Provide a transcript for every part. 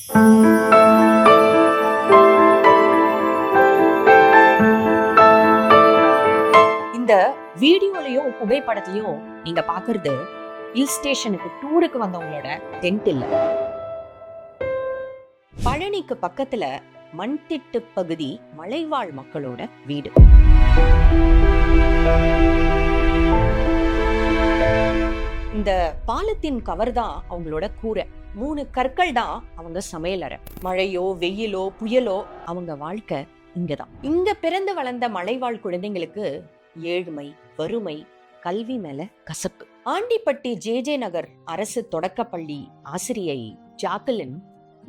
இந்த வீடியோலயும் புகைப்படத்திலையும் நீங்க பாக்குறது ஹில் ஸ்டேஷனுக்கு டூருக்கு வந்தவங்களோட டென்ட் இல்ல. பழனிக்கு பக்கத்துல மண்திட்டு பகுதி மலைவாழ் மக்களோட வீடு. இந்த பாலத்தின் கவர் தான் அவங்களோட கூரை. 3 கற்கள் தான் அவங்க சமையலறை. மழையோ வெயிலோ புயலோ அவங்க வாழ்க்கை இங்கதான். இங்க பிறந்து வளர்ந்த மலைவாழ் குழந்தைங்களுக்கு ஏழ்மை, வறுமை, கல்வி மேல கசப்பு. ஆண்டிப்பட்டி ஜே நகர் அரசு தொடக்கப்பள்ளி ஆசிரியை ஜாக்கலின்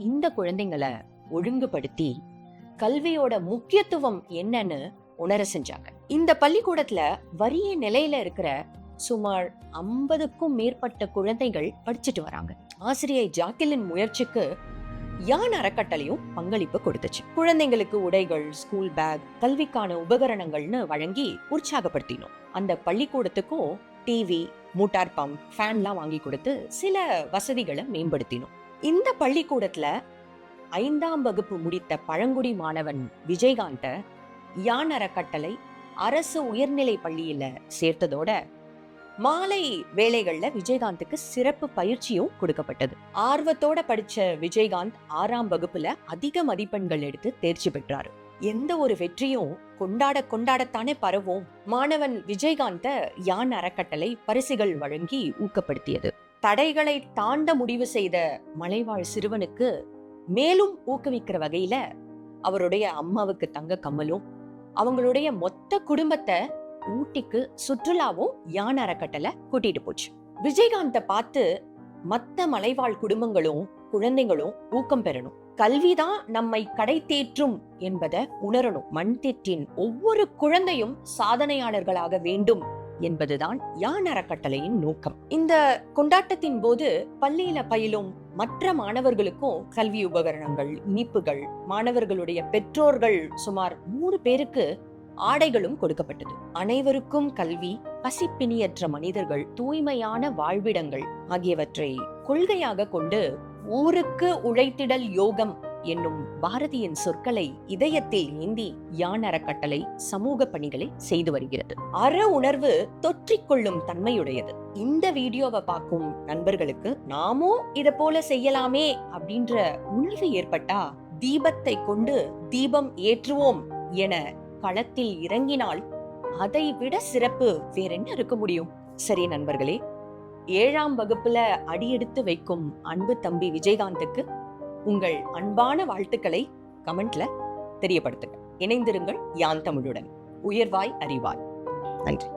இந்த குழந்தைங்களை ஒழுங்குபடுத்தி கல்வியோட முக்கியத்துவம் என்னன்னு உணர செஞ்சாங்க. இந்த பள்ளிக்கூடத்துல வறிய நிலையில இருக்கிற சுமார் 50க்கும் மேற்பட்ட குழந்தைகள் படிச்சுட்டு வராங்க. ஆசிரியை ஜாக்கலின் முயற்சிக்கு யான் அறக்கட்டளையும் பங்களிப்பு கொடுத்துச்சு. குழந்தைங்களுக்கு உடைகள், ஸ்கூல் பேக், கல்விக்கான உபகரணங்கள்னு வழங்கி உற்சாகப்படுத்தினோம். அந்த பள்ளிக்கூடத்துக்கும் டிவி, மோட்டார் பம்ப், ஃபேன்லாம் வாங்கி கொடுத்து சில வசதிகளை மேம்படுத்தினோம். இந்த பள்ளிக்கூடத்துல 5ஆம் வகுப்பு முடித்த பழங்குடி மாணவன் விஜயகாந்த யான் அறக்கட்டளை அரசு உயர்நிலை பள்ளியில சேர்த்ததோட மாலை வேளைகள்ல விஜயகாந்துக்கு சிறப்பு பயிற்சியும் கொடுக்கப்பட்டது. ஆர்வத்தோட படிச்ச விஜயகாந்த் 6ஆம் வகுப்புல அதிக மதிப்பெண்கள் எடுத்து தேர்ச்சி பெற்றாரு. எந்த ஒரு வெற்றியும் கொண்டாடத்தானே பரவும். மாணவன் விஜயகாந்த யான் அறக்கட்டளை பரிசுகள் வழங்கி ஊக்கப்படுத்தியது. தடைகளை தாண்ட முடிவு செய்த மலைவாழ் சிறுவனுக்கு மேலும் ஊக்குவிக்கிற வகையில அவருடைய அம்மாவுக்கு தங்க கம்மலும் அவங்களுடைய மொத்த குடும்பத்தை ஊட்டிக்கு சுற்றுலாவும் யான் அறக்கட்டளை கூட்டிட்டு போச்சு. விஜயகாந்த பார்த்து மத்த மலைவாழ் குடும்பங்களும் குழந்தைகளும் ஊக்கம் பெறணும். கல்விதான் நம்மை கடை தேற்றும் என்பதை உணரணும். மண்திட்டின் ஒவ்வொரு குழந்தையும் சாதனையாளர்களாக வேண்டும் என்பதுதான் யான் அறக்கட்டளையின் நோக்கம். இந்த கொண்டாட்டத்தின் போது பள்ளியில பயிலும் மற்ற மாணவர்களுக்கும் கல்வி உபகரணங்கள், இனிப்புகள், மாணவர்களுடைய பெற்றோர்கள் சுமார் 3 பேருக்கு ஆடைகளும் கொடுக்கப்பட்டது. அனைவருக்கும் கல்வி, பசிப்பிணியற்ற மனிதர்கள், தூய்மையான வாழ்விடங்கள் ஆகியவற்றை கொள்கையாக கொண்டு ஊருக்கு உழைத்திடல் யோகம் என்னும் பாரதியின் சொற்களை இதயத்தில் ஏந்தி யான் அறக்கட்டளை சமூக பணிகளை செய்து வருகிறது. அற உணர்வு தொற்றிக்கொள்ளும் தன்மையுடையது. இந்த வீடியோவை பார்க்கும் நண்பர்களுக்கு நாமும் இத போல செய்யலாமே அப்படின்ற உணர்வு ஏற்பட்டா தீபத்தை கொண்டு தீபம் ஏற்றுவோம் என களத்தில் இறங்கினால் அதை விட சிறப்பு வேறென்ன இருக்க முடியும்? சரி நண்பர்களே, 7ஆம் வகுப்புல அடியெடுத்து வைக்கும் அன்பு தம்பி விஜயகாந்துக்கு உங்கள் அன்பான வாழ்த்துக்களை கமெண்ட்ல தெரியப்படுத்துங்க. இணைந்திருங்கள் யான் தமிழுடன். உயர்வாய் அறிவாய். நன்றி.